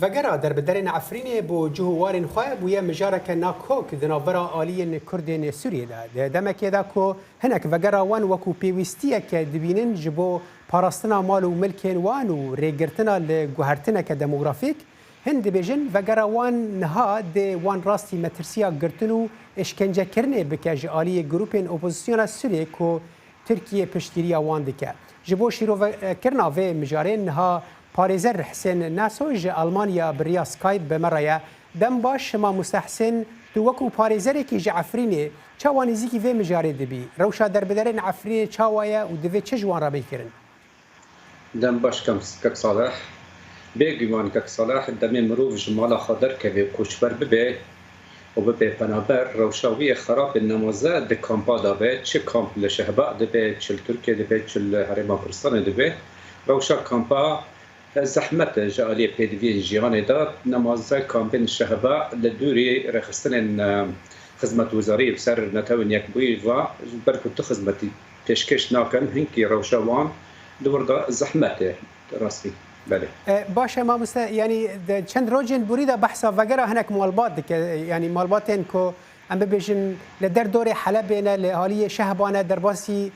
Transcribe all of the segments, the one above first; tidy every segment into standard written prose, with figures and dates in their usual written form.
وگرا در بدرین عفرین بو جوهوارن خواه بویا مجارک ناکوک دنابرا آلین کردین سوریه ده دمکی دا که هنک وگرا وان وکو پیوستیه که دبینن جبو پاراستنا مال و ملکین وان و ریگرتنا لگوهرتنا که دموگرافیک هند بیجن وگرا وان نها ده وان راستی مترسیا گرتنو اشکنجه کرنه بکج آلی گروپین اپوزیسیون سوریه که ترکیه پشتگیری وان دکه جبو شیرو کرنا و مجارین نها پاريزر حسين ناسوج ألمانيا بريا سكايب بمريا دم باش ما مستحسن توكو پاريزر كي جعفريني چاواني زيكي في مجاري دبي روشا دربدرين عفريني چاوايا ودفي چجوان رابي كرن دم باش كك صالح بيجوان كك صالح دمي مروف جمالا خضر كبي كوشبر ببي وببي بنابر روشاوي خراب النمازة دي كامبا دابي چه كامب لشهباء دبي چل تركيا دبي چل هرما برستان دبي روشا كامبا زحمت جالي بيدفي جيراني دا نمازة كامبين الشهباء لدوري رخصتن خدمة وزارية بسر نتاون يكبوي و بركو تخدمتي تشكيش ناكن هنكي روشاوان دور دا زحمت راسي بله باشه ما يعني چند روجين بريده بحثا وغيرها هناك مالبات يعني مالباتين كو ام بيجن لدر دوري حلبنا لاهالي شهبانه درباسي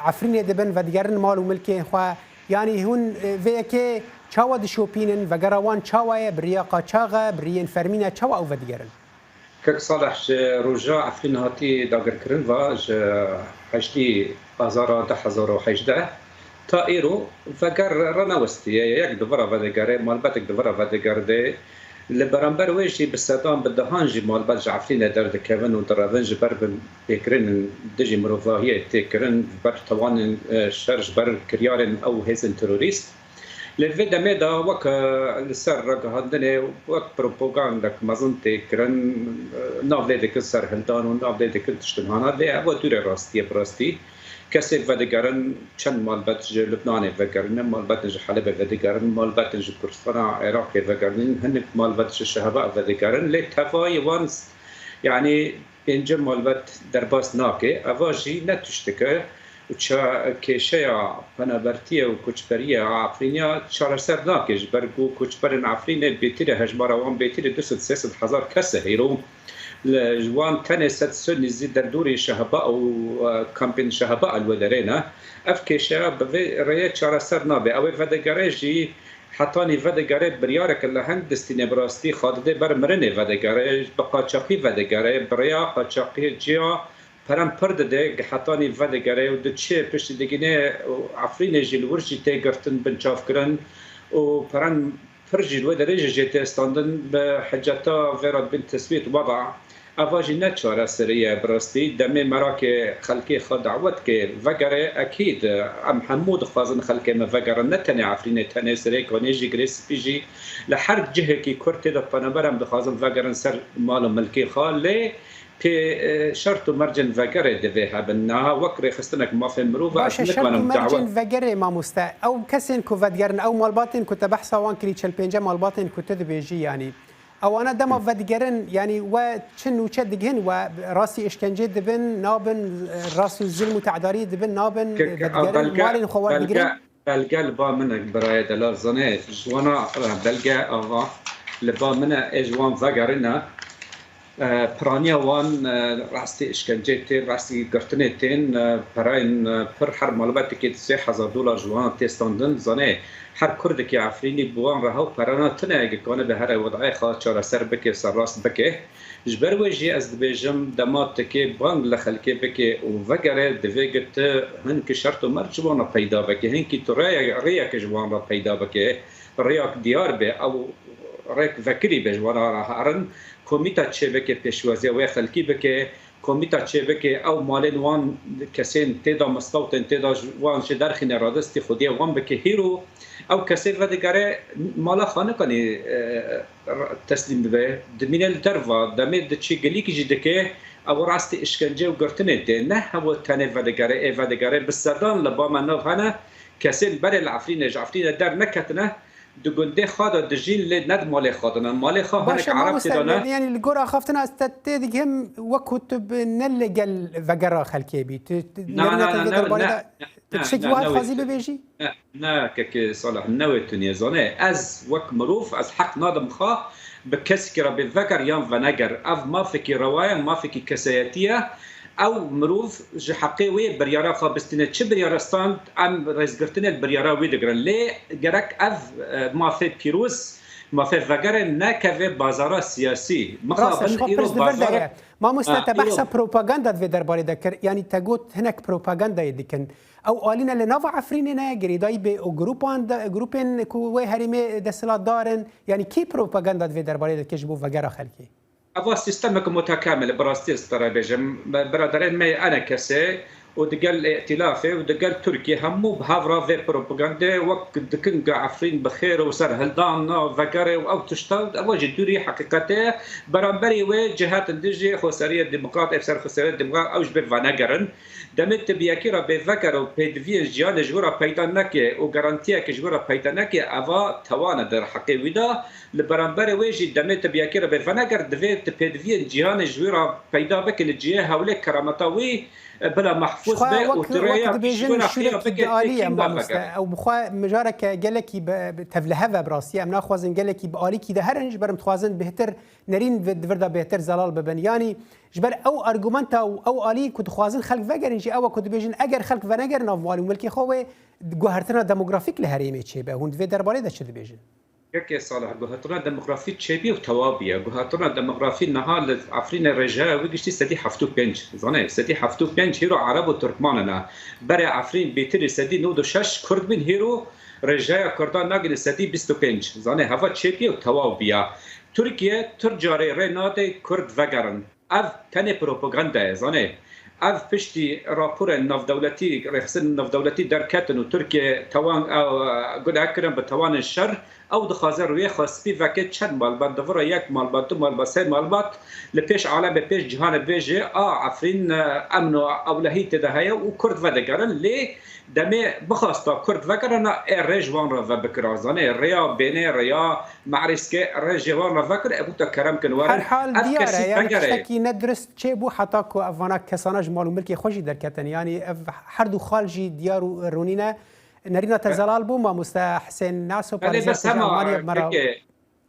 عفرين دبن ودگرن مال وملكي خو يعني هون ويكي چاوا دشوبينن وغراوان چاوا بريا قاچاغا بريين فرمينا چاوا او ودگرن كك صالح رجاء عفرين هاتي داگر کرن و حشتي ازارا 1018 تائرو وگر رناوستي يك دورا ودگره مالبتك دورا ودگرده لبرانبر ويجي بالسدان بدهانجي مالبت جعفرين درد كيفن ودرافنج بر بكرن دجي مروفاهيه تكرن بر طوان شرج بر كريارن او هيزن تيروريست لفيدا ميدا وك السر رق هندني وك بروباغاندا مازنتي كرن نافليدك السر هلدان ونافليدك تشتمانا دي ابو دور راستي براستي كسب ودگرن چند مالبت لبنان وگرن مالبت حلب ودگرن مالبت کردستان عراق وگرن هن مالبت شهباء ودگرن لتفای وانس يعني بينج مالبت درباس ناكي اواجي نتشتكه وچا كيشيا بنابرتيه وكوچبريه عفرينيا شارسر ناكي برغو كوچبرن عفرين بيتيره هجمارا وان بيتيره 200 هزار كسه هيرو جوان تاني ست سن زيد دردوري شهباء او كامبين شهباء الودرينا افكي شاب ريت شارع سرنابي او فدغاريجي حتاني فدغاري بريارك لهند دستين براستي خاطده برمرني فدغاري بقاچاقي فدغاري بريا قاچاقي جيا پرم پرد ده حتاني فدغاري و دچه پشت دگينه عفرين جيل ورجي تيگرتن بنچاف کرن و پرم فرجي الودريجي جيت استاندن بحجتا فيرات بنت تثبيت وضع افاجي نتشارة سرية براستي دمي مراكي خلقي خد دعوت كي فقري اكيد ام حمود خازن خلقي ما فقر نتني عفرين تاني سريك ونيجي جريس بيجي لحرد جهه كي كورتي دا بانابرم دخازن فقر سر مالو ملكي خال لي في شرط مرجن فقري دفيها بناها وكري خستنك ما في مروفة باشه شرط مرجن فقري ما مستا او كسين كو فدگرن او مالباتن كو تبحثا وان كري چل پنجه مالباتن كو تدبيجي يعني او انا دما ودگرن يعني و چن و چدگهن و راسي اشکنجه دبن نابن راس الظلم وتعداري دبن نابن ودگرن مالين خوار دگرن بلقى لبا منك براي دلار زنه جوانا بلقى اغا لبا منا اجوان فقرنا برانيا وان راستي اشکنجه راستي قرتنتين براين پر حر مالبات كي 3000 دولار جوان تستاندن زنه هر كردك عفريني بوان راهو برانا تناقي كونه بهر وضعي خاطر سر بك سر راس بك جبر وجي از بيجم دمات كي بان لخلكي بك وفقره دفيقت هنك شرط مرجوانا پیدا بك هنك تريا ريك جوانا پیدا بك رياك ديار به او ريك فكري بجوانا هرن كوميتا تشبكه بيشوازي و خلكي بك كوميتا تشبكه او مالين وان كسين تيدا مستوطن تيدا وان شدرخين رادستي خوديه وان بك هيرو او کسی ودگره مالا خانه کنی تسلیم به دمینل دروا دمید چی گلی کی جدکه او راست اشکنجه و گرتنه ده نه هو تنه ودگره ای ودگره بسردان لبا من هنه کسی بر العفرین جعفرین در نکتنه دگنده خدا دجیل ل ند مال خدانه مال خا هنك عرب تدانه يعني الجرا خفتنا استتدق هم وكتب نلقل وقرا خلكي بي لا تشكي واحد خازي ببيجي نا كك صالح نوتني زونه از وك مروف از حق نادم خا بكسكره بالذكر يوم فنجر اف ما فيكي روايه ما فيكي كسياتيه او مروف جي حقيوي بريارا خابستنه تش بريارستان ام رزقرتنه البريارا ويدغرن لي جرك اف ما في بيروس ما في فجر نكفي بازار سياسي مخابن ايرو بازار ما مستتبحث بروباغندا في درباري ذكر يعني تقول هناك بروباغندا يدكن او قالنا لنوع عفريننا جريداي جروبين كو هرمي دسلات دارن يعني كي بروباغندا في درباري ذكر جبو فجر خلكي افا سيستمك متكامل براستيس ترى بيجم برادرين مي انا كسي ودقال ائتلافي ودقال تركيا همو بهافرا في بروباغندا وقت دكن عفرين بخير وسر هلدان فكري او تشتغل اوجد دوري حقيقته برامبري وجهات الدجي خساريه الديمقراط افسر خساريه الديمقراط اوج بفاناجرن دمت بياكيرا بفكر وبيدفين جيان جورا بيدانكي وغارانتيا كجورا بيدانكي افا توانا در حقي ودا لبرامبري ويجي دمت بياكيرا بفاناجر دفيت بيدفين جيان جورا بيدا بك الجيه هولك كرامتاوي بلا محفوظ به وتريا بيجن شركة الآلية او بخوا مجارك قالكي بتفلهفا براسية امنا خوازن قالكي بآلي كي ده هرنج برم تخوازن بهتر نرين فردا بهتر زلال ببن يعني جبر او ارجومنتا او آلي كنت خوازن خلق فجرنجي او كنت بيجن اگر خلق فنجر نافوالي ملكي خوه جوهرتنا ديموغرافيك لهريمي تشيبه هون في درباري ده شد بيجن كي صالح جوهرتنا ديموغرافي تشيبي وتوابيا جوهرتنا ديموغرافي نهال عفرين الرجاء ويجي سدي حفتو بنج زانه سدي حفتو بنج هيرو عرب وتركماننا برا عفرين بيتري سدي نودو شش كرد من هيرو رجاء كردان ناقل سدي 25 زانه هوا تشيبي وتوابيا تركيا ترجاري ريناتي كرد فجرن اف تاني بروباغندا زانه اف بشتي رابور النف دولتي رخصن النف دولتي دركتن وتركيا توان او قد اكرم بتوان الشر او دخازر وی خاص بی وقت چند مال بعد دفرا یک مال بعد دو مال بعد سه مال بعد لپیش عالم بپیش جهان بیجه عفرین امن و اولهیت دهیا و کرد و دگرن لی دمی بخواستا کرد و گرن رجوان را و بکرازانه ریا بینه ریا معرسکه رجوان را و کر ابوتا کرم کنوارن هر حال دیاره يعني تشتكي ندرس چه بو حتی کو افانا کسانج مالو ملکی خوشی درکتن يعني هر دو خالجی دیارو رونینا نرينا تزلال بو ما مستحسن ناسو بس هم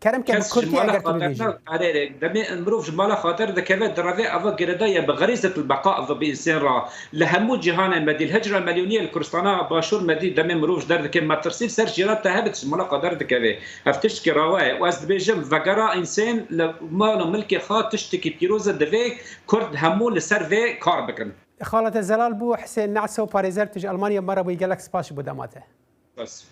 كرم كرتي اگر تبيجي على دمي مروف جمال خاطر ذكرت درافي افا قردايا بغريزه البقاء بانسان را لهمو جهان مدي الهجره المليونيه الكرستانا باشور مدي دمي مروف درد كما ترسيل سر جيرات تهبت جمال قدر ذكري افتشكي رواي واز بيجم فقرا انسان مال ملكي خاط تشتكي بيروزه دفي كرد همو لسيرفي كاربكن خالة الزلال بو حسين نعسو باريزر تج المانيا مره بيقلك سباش بوداماته بس